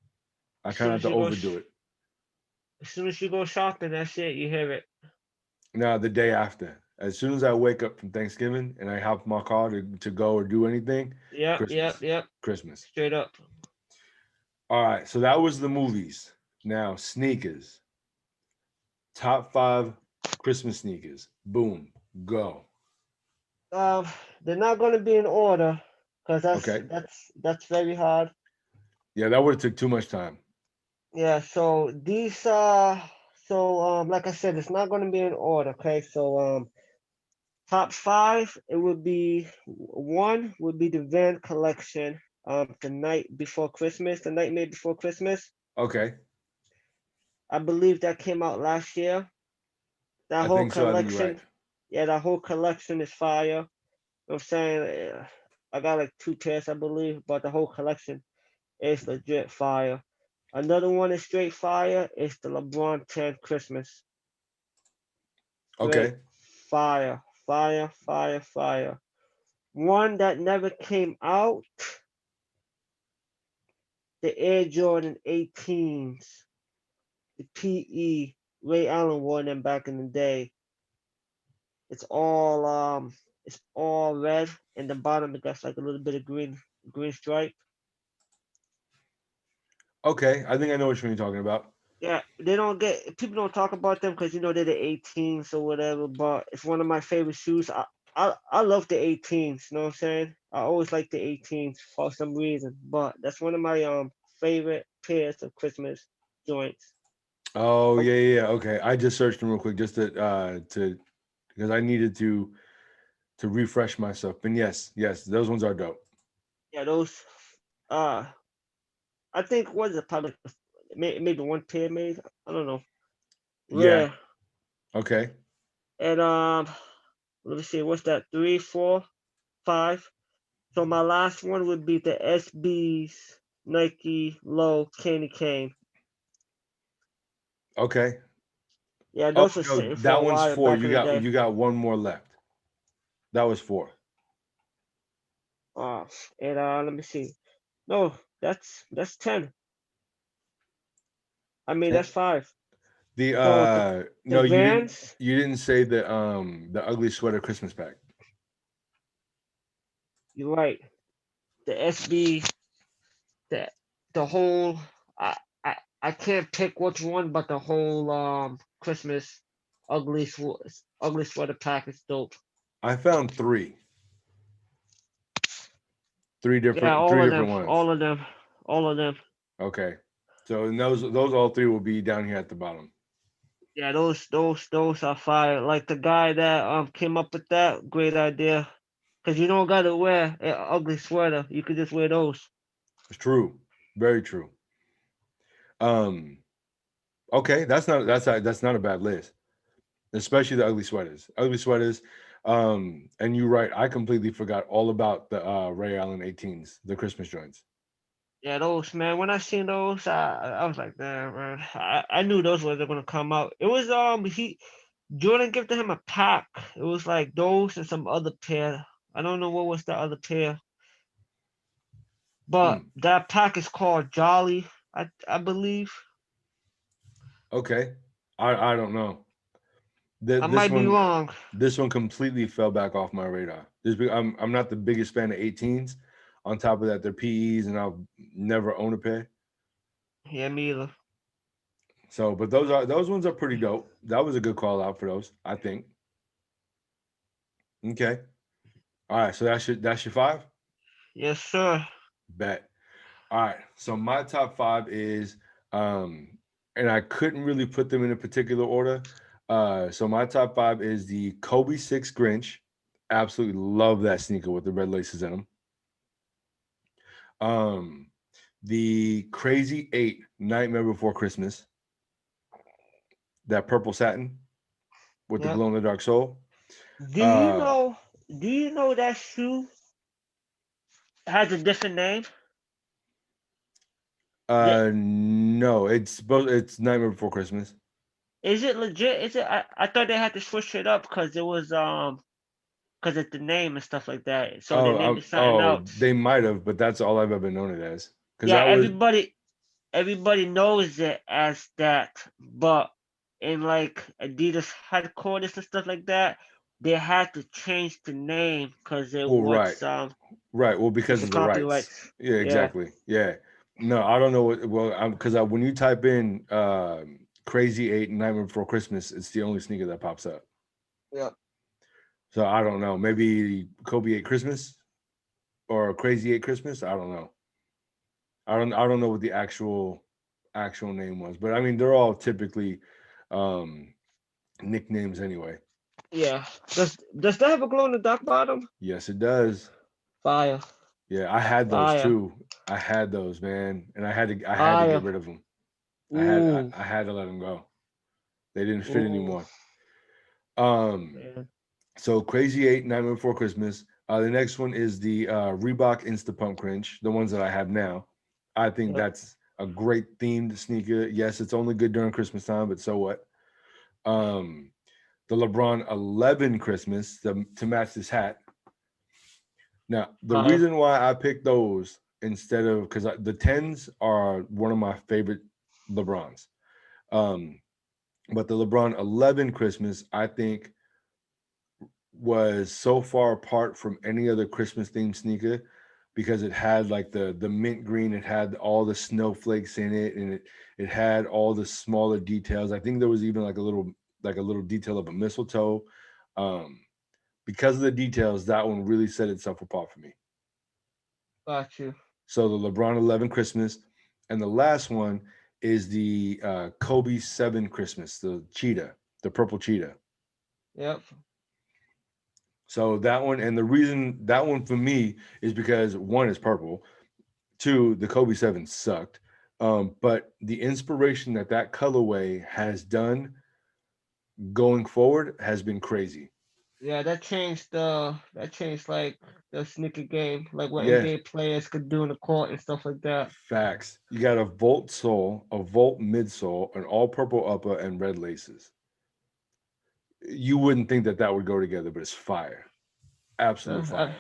I As try soon not as to you go, overdo it. as soon as you go shopping, that's it. You hear it. Now, the day after, as soon as I wake up from Thanksgiving and I hop in my car to go or do anything, Yep. Yep. Christmas, Yep. Christmas. Straight up. All right, so that was the movies. Now, sneakers. Top 5 Christmas sneakers. Boom, go. Uh, they're not gonna be in order, cause that's Okay. that's that's very hard. Yeah, that would have took too much time. Yeah. So these like I said, it's not gonna be in order. Okay. So top five, it would be one would be the Van collection. The night before Christmas, the Nightmare Before Christmas. Okay, I believe that came out last year. That I whole think so. I think you're right. collection, yeah, that whole collection is fire. You know what I'm saying? I got like two pairs, I believe, but the whole collection is legit fire. Another one is straight fire. It's the LeBron 10 Christmas. Straight Okay, fire, fire, fire, fire. One that never came out, the Air Jordan 18s, the PE. Ray Allen wore them back in the day. It's all red, and the bottom it got like a little bit of green stripe. okay. I think I know which one you're talking about. Yeah, they don't get people don't talk about them because they're the 18s or whatever. But it's one of my favorite shoes. I love the 18s. You know what I'm saying? I always like the 18s for some reason. But that's one of my favorite pairs of Christmas joints. Oh Oh, yeah, yeah. Yeah, okay, I just searched them real quick just to because I needed to refresh myself. And yes, yes, those ones are dope. yeah, those. Uh, I think what is it probably maybe one pair made. I don't know. Yeah. Rare. Okay. And let me see. What's that? Three, four, five. So my last one would be the SB's Nike Low Candy Cane. Okay. Yeah, Oh those were no, sitting for that a one's while four. back You in the got day. you got one more left. That was four. Uh, and let me see. No, that's 10. I mean Ten. that's five. The So the no, Vans, you didn't say the ugly sweater Christmas pack. you're right. The SB, the the whole. I I can't pick which one, but the whole Christmas ugly sweater pack is dope. I found three. Yeah, Three all of them, different ones. all of them, all of them. Okay. So and those all three will be down here at the bottom. Yeah, those are fire. Like the guy that came up with that, great idea. Cause you don't gotta wear an ugly sweater. You could just wear those. It's true. Very true. Um okay, that's not a bad list. Especially the ugly sweaters. Ugly sweaters. And you're right. I completely forgot all about the Ray Allen 18s, the Christmas joints. Yeah, those man. When I seen those, I was like, damn man. I knew those were gonna come out. It was he Jordan gifted him a pack. It was like those and some other pair. I don't know what was the other pair, but Hmm. that pack is called Jolly. I believe. Okay. I don't know. I This might be one wrong. this one completely fell back off my radar. I'm not the biggest fan of 18s. On top of that, they're PEs, and I'll never own a pair. Yeah, me either. So, but those ones are pretty dope. That was a good call out for those, I think. Okay. All right. So that's your five. Yes, sir. Bet. All right. So my top five is, and I couldn't really put them in a particular order. So my top five is the Kobe 6 Grinch. Absolutely love that sneaker with the red laces in them. The Crazy 8 Nightmare Before Christmas, that purple satin with the Yep. glow in the dark sole. Do you Uh, know? Do you know that shoe has a different name? Yeah. no, it's Nightmare Before Christmas. Is it legit? Is it? I thought they had to switch it up because it was because it's the name and stuff like that. So they named it something else. They might have, but that's all I've ever known it as. Because Yeah, that was everybody knows it as that, but in like Adidas headquarters and stuff like that, they had to change the name because it well, right, was right. Well, it's because a of the rights. copyrights. Yeah, Yeah. exactly. Yeah. No, I don't know what. Well, because when you type in Crazy 8 Nightmare Before Christmas, it's the only sneaker that pops up. Yeah. So I don't know. Maybe Kobe 8 Christmas or Crazy 8 Christmas. I don't know. I don't know what the actual name was, but I mean they're all typically um nicknames anyway. Yeah. Does that have a glow in the dark bottom? Yes, it does. Fire. Yeah, I had those Fire. too. I had those, man, and I had to get Fire. rid of them. Ooh. I had to let them go. They didn't fit Ooh. anymore. Um, Man. so Crazy 8 Nightmare Before Christmas. The next one is the Reebok Insta Pump Cringe, the ones that I have now. I think Yep. that's a great themed sneaker. Yes, it's only good during Christmas time, but so what? Um, the LeBron 11 Christmas to match this hat. Now, the Fire. reason why I picked those instead of because the 10s are one of my favorite LeBrons. Um, but the LeBron 11 Christmas, I think, was so far apart from any other Christmas themed sneaker because it had like the mint green, it had all the snowflakes in it, and it had all the smaller details. I think there was even like a little detail of a mistletoe. Um, because of the details, that one really set itself apart for me. Got you. So the LeBron 11 Christmas, and the last one is the Kobe 7 Christmas, the cheetah, the purple cheetah. Yep. So that one, and the reason that one for me is because one is purple, two the Kobe 7 sucked, but the inspiration that colorway has done going forward has been crazy. Yeah, that changed like the sneaker game, like what Yeah, NBA players could do in the court and stuff like that. facts. You got a Volt sole, a Volt midsole, an all purple upper, and red laces. You wouldn't think that would go together, but it's fire. Absolute Uh, fire.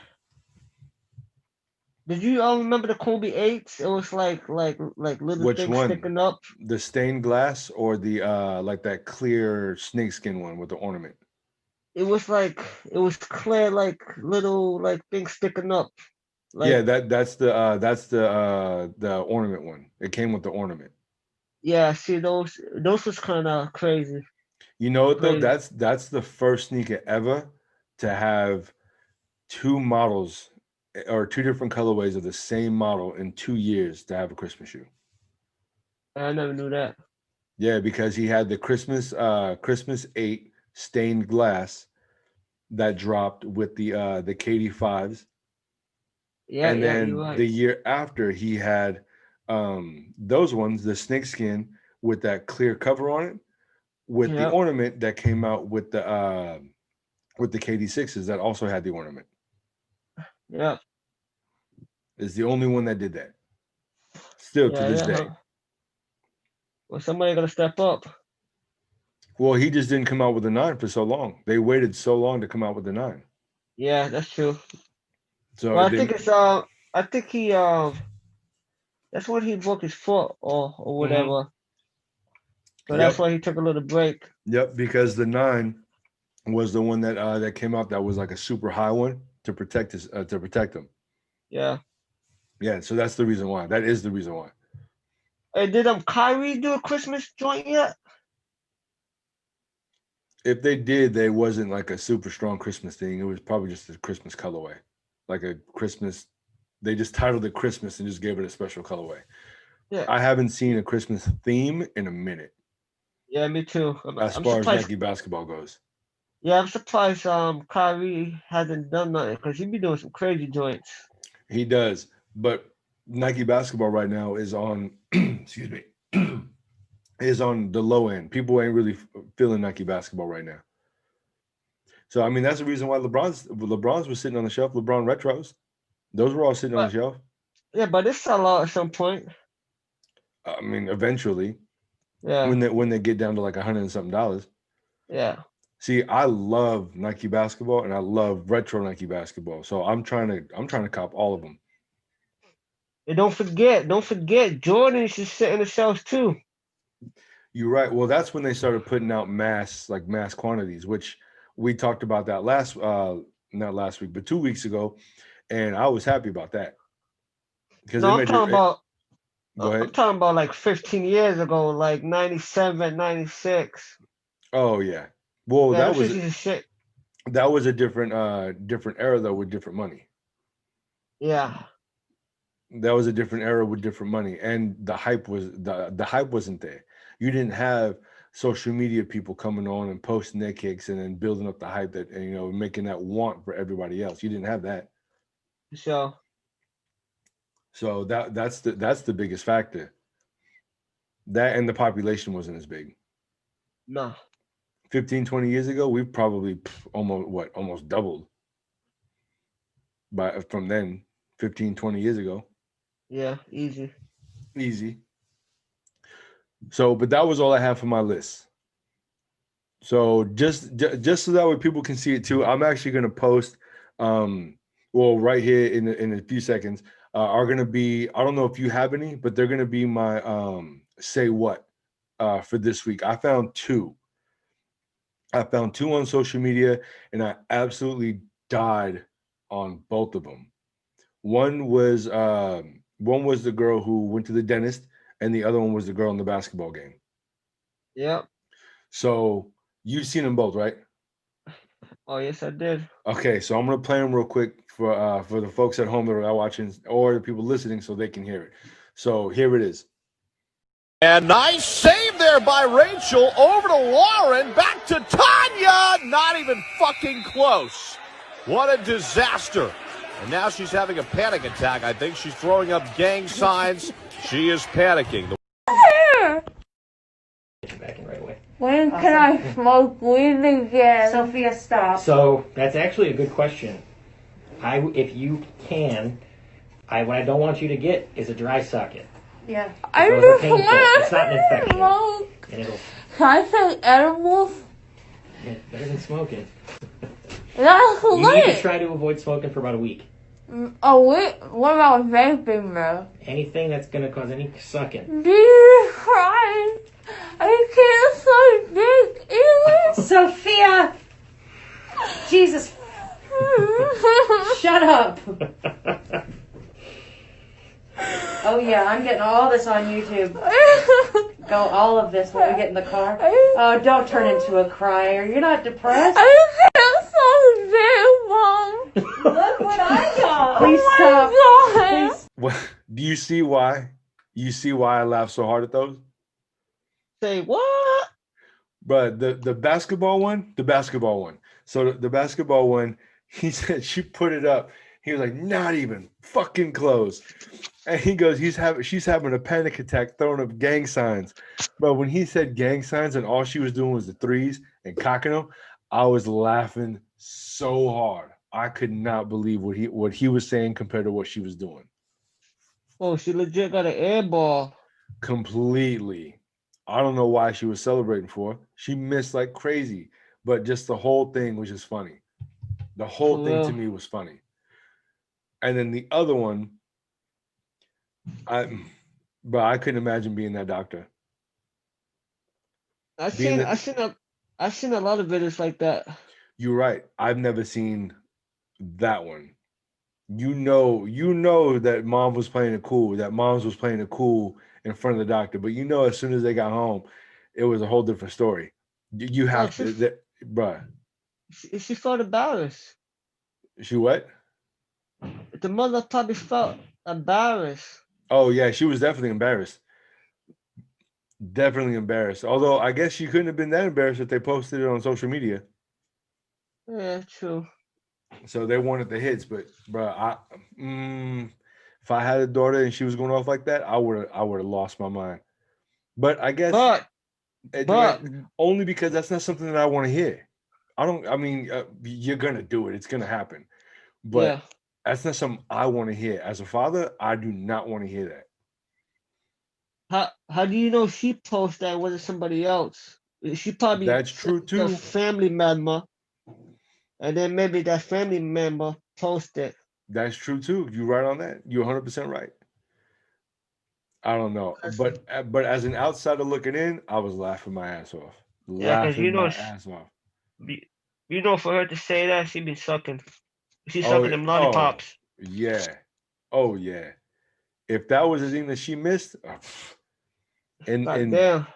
did you all remember the Kobe eights? It was like little Which things one? sticking up. The stained glass or the like that clear snakeskin one with the ornament? It was clear like little like things sticking up. Yeah, Like that's the ornament one. It came with the ornament. yeah, see those was kind of crazy, You know what though? crazy. That's the first sneaker ever to have two models or two different colorways of the same model in 2 years to have a Christmas shoe. I never knew that. Yeah, because he had the Christmas 8 stained glass that dropped with the KD5s, Yeah, and yeah, you're then right. the year after he had those ones, the snakeskin with that clear cover on it, with the Yep, ornament that came out with the KD6s that also had the ornament. yep, Is the only one that did that still to yeah, this yeah. day. Huh. Well, somebody gotta step up. Well, he just didn't come out with a 9 for so long. They waited so long to come out with the 9. Yeah, that's true. So Well, I they think it's I think he that's when he broke his foot or Mhm. whatever. So that's Yep. why he took a little break. Yep, because the 9 was the one that came out that was like a super high one to protect him. Yeah. Yeah, so that's the reason why. That is the reason why. Hey, did Kyrie do a Christmas joint yet? If they did, they wasn't like a super strong Christmas thing. It was probably just a Christmas colorway, like a Christmas. They just titled it Christmas and just gave it a special colorway. Yeah. I haven't seen a Christmas theme in a minute Yeah, me too. as I'm far as surprised. Nike basketball goes. Yeah, I'm surprised. Kyrie hasn't done nothing because he be doing some crazy joints. He does, but Nike basketball right now is on, excuse me, is on the low end. People ain't really feeling Nike basketball right now. So I mean, that's the reason why LeBron's was sitting on the shelf. LeBron retros, those were all sitting on the But shelf. yeah, but it's a lot at some point. I mean, eventually, Yeah, when they get down to like $100 and something dollars. yeah. See, I love Nike basketball and I love retro Nike basketball. So I'm trying to cop all of them. And don't forget, Jordan should sit in the shelves too. You're right. Well, that's when they started putting out mass quantities, which we talked about that not last week, but 2 weeks ago, and I was happy about that because No, it I'm made talking it. about. Go I'm ahead. talking about like 15 years ago, like 97, 96. Oh yeah. Well, Yeah, those shits is shit. that was a different era though with different money. Yeah. That was a different era with different money, and the hype wasn't there. You didn't have social media people coming on and posting their kicks and then building up the hype that and, making that want for everybody else. You didn't have that. So So that's the biggest factor. That and the population wasn't as big. no. 15, 20 years ago, we've probably almost doubled by from then. 15, 20 years ago. Yeah, easy. Easy. So, but that was all I have for my list. So just so that way people can see it too, I'm actually going to post, um, well, right here in a few seconds, are going to be. I don't know if you have any, but they're going to be my say what for this week. I found two. I found two on social media, and I absolutely died on both of them. One was the girl who went to the dentist, and the other one was the girl in the basketball game. Yep. So you've seen them both, right? Oh yes, I did. Okay, so I'm gonna play them real quick for the folks at home that are watching or the people listening, so they can hear it. So here it is. And nice save there by Rachel. Over to Lauren. Back to Tanya. Not even fucking close. What a disaster. And now she's having a panic attack. I think she's throwing up gang signs. She is panicking. Back in right away. When can I smoke weed again? Sophia, stop. So that's actually a good question. If you can, what I don't want you to get is a dry socket. Yeah. I Those are just painful. It's not an want to infection. smoke. And it'll Can I take edibles? better than smoking. That's You need to lit. try to avoid smoking for about a week. Oh wait, what about vaping though? Anything that's gonna cause any sucking. Jesus Christ! I can't so big either. Sophia! Jesus. Shut up. Oh yeah, I'm getting all this on YouTube. Go all of this when we get in the car. Oh, don't turn into a crier. You're not depressed. I can't so big, Mom. Look what I got. Oh Please my stop. God. Please. What do you see why? You see why I laugh so hard at those? Say what? But the basketball one. So the basketball one, he said she put it up. He was like, not even fucking close. And he goes, she's having a panic attack, throwing up gang signs. But when he said gang signs and all she was doing was the threes and cocking them, I was laughing so hard. I could not believe what he was saying compared to what she was doing. Oh, she legit got an air ball. Completely. I don't know why she was celebrating for. She missed like crazy, but just the whole thing was just funny. The whole For thing to real. me was funny. And then the other one, but I couldn't imagine being that doctor. I've Being seen that I've seen a I've seen a lot of videos like that. You're right. I've never seen that one. You know that mom was playing it cool. That moms was playing it cool in front of the doctor. But as soon as they got home, it was a whole different story. You Oh, have to, bruh. she felt embarrassed. She what? The mother probably felt embarrassed. Oh yeah, she was definitely embarrassed. Definitely embarrassed. Although I guess she couldn't have been that embarrassed if they posted it on social media. Yeah, true. So they wanted the hits, but bro, If I had a daughter and she was going off like that, I would have lost my mind. But I guess, but only because that's not something that I want to hear. I mean, you're gonna do it. It's gonna happen. But yeah. that's not something I want to hear. As a father, I do not want to hear that. How do you know she posted that? Was it somebody else? She probably That's true sent too. a family member, and then maybe that family member posted. That's true too. You're right on that. You're 100% right. I don't know, but as an outsider looking in, I was laughing my ass off. Yeah, because Laughing my ass off. you know, for her to say that, she been sucking. She's sucking them lollipops. Yeah. Oh yeah. If that was the thing that she missed, and damn,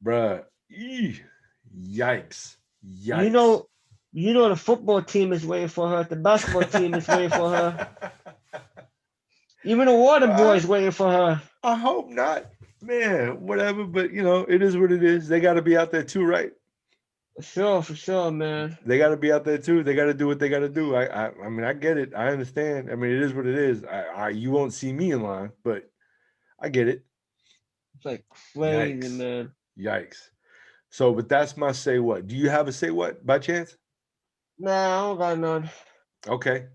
bruh, yikes. You know the football team is waiting for her. The basketball team is waiting for her. Even the water boy is waiting for her. I hope not, man. Whatever, but it is what it is. They got to be out there too, right? For sure, man. They got to be out there too. They got to do what they got to do. I mean, I get it. I understand. I mean, it is what it is. You won't see me in line, but I get it. It's like crazy, man. Yikes. So, but that's my say what. Do you have a say what by chance? Nah, I don't got none. Okay.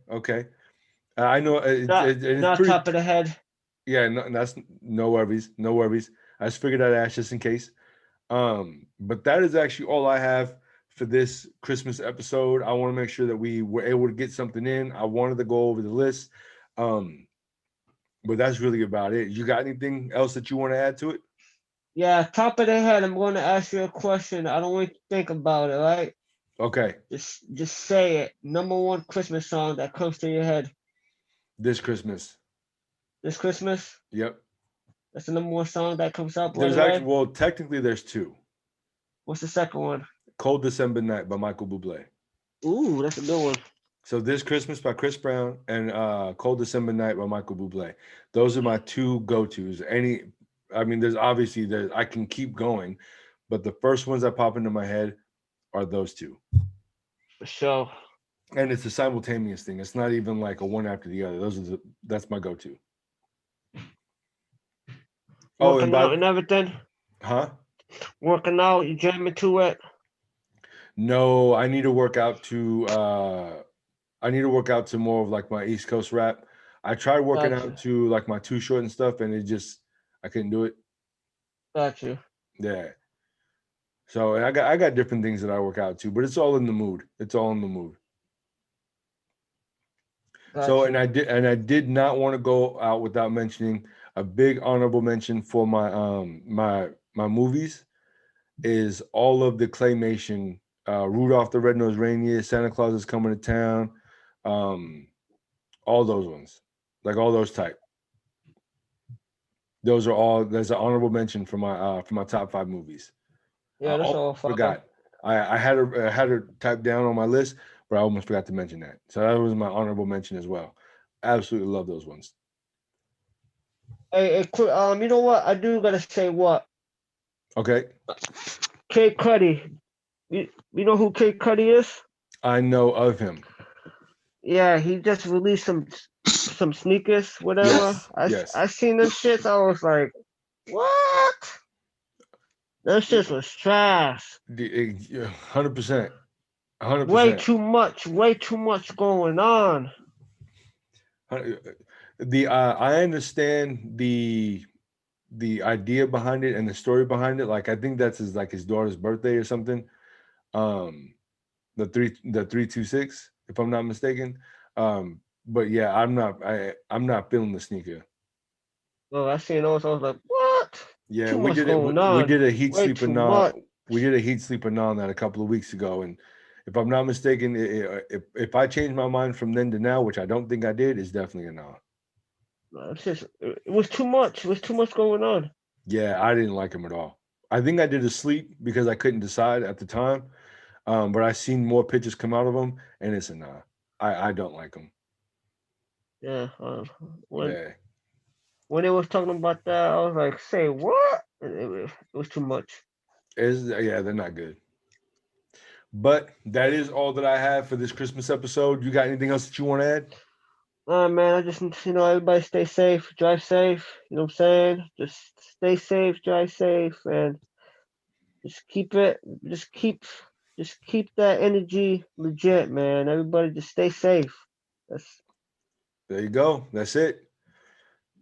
I know it's not pretty, top of the head. Yeah, that's no worries. No worries. I just figured I'd ask just in case. But that is actually all I have for this Christmas episode. I want to make sure that we were able to get something in. I wanted to go over the list. But that's really about it. You got anything else that you want to add to it? Yeah, top of the head, I'm going to ask you a question. I don't want you to think about it, right? Okay. Just say it. Number one Christmas song that comes to your head. This Christmas. This Christmas? Yep. That's the number one song that comes up. There's actually, well, technically there's two. What's the second one? Cold December Night by Michael Bublé. Ooh, that's a good one. So This Christmas by Chris Brown and Cold December Night by Michael Bublé. Those are my two go-tos. I can keep going, but the first ones that pop into my head are those two. For sure. And it's a simultaneous thing. It's not even like a one after the other. That's my go-to. Working out and everything? Huh? Working out, you jamming to it? No, I need to work out to more of like my East Coast rap. I tried working out to like my Too Short and stuff, and I couldn't do it. Got you. Yeah. So I got different things that I work out to, but it's all in the mood. It's all in the mood. So and I did not want to go out without mentioning a big honorable mention for my my movies is all of the claymation, Rudolph the Red-Nosed Reindeer, Santa Claus is Coming to Town, all those ones, like all those type. Those are all. There's an honorable mention for my top 5 movies. Yeah, that's all. Forgot. I had her typed down on my list, but I almost forgot to mention that. So that was my honorable mention as well. Absolutely love those ones. Hey, you know what? I do gotta say what. Okay. Kid Cudi. You know who Kid Cudi is? I know of him. Yeah, he just released some sneakers, whatever. Yes. I seen them shits. I was like, what? That shit was trash. 100%. 100%. Way too much going on. I understand the idea behind it and the story behind it. Like I think that's his daughter's birthday or something. The 326, if I'm not mistaken. But yeah, I'm not feeling the sneaker. Oh, I seen those. I was like, what? Yeah, we did a heat sleeping on. We did a heat sleeping on that a couple of weeks ago, and if I'm not mistaken, if I changed my mind from then to now, which I don't think I did, it's definitely a no. It was too much. It was too much going on. Yeah, I didn't like him at all. I think I did a sleep because I couldn't decide at the time, but I seen more pictures come out of him, and it's a nah. I don't like him. Yeah. When they was talking about that, I was like, say what? It was too much. Yeah, they're not good. But that is all that I have for this Christmas episode. You got anything else that you want to add? Man, I just, everybody stay safe, drive safe. You know what I'm saying? Just stay safe, drive safe, and just keep it, just keep that energy legit, man. Everybody just stay safe. That's There you go. That's it.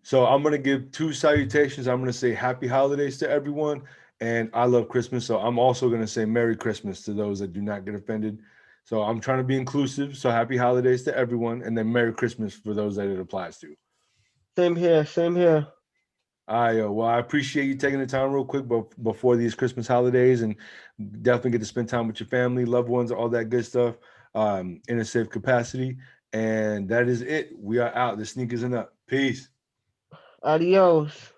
So I'm gonna give 2 salutations. I'm gonna say happy holidays to everyone, and I love Christmas. So I'm also gonna say Merry Christmas to those that do not get offended. So I'm trying to be inclusive. So happy holidays to everyone, and then Merry Christmas for those that it applies to. same here, same here. All right, well, I appreciate you taking the time real quick before these Christmas holidays, and definitely get to spend time with your family, loved ones, all that good stuff, in a safe capacity. And that is it. We are out. The sneakers and up. Peace. Adios.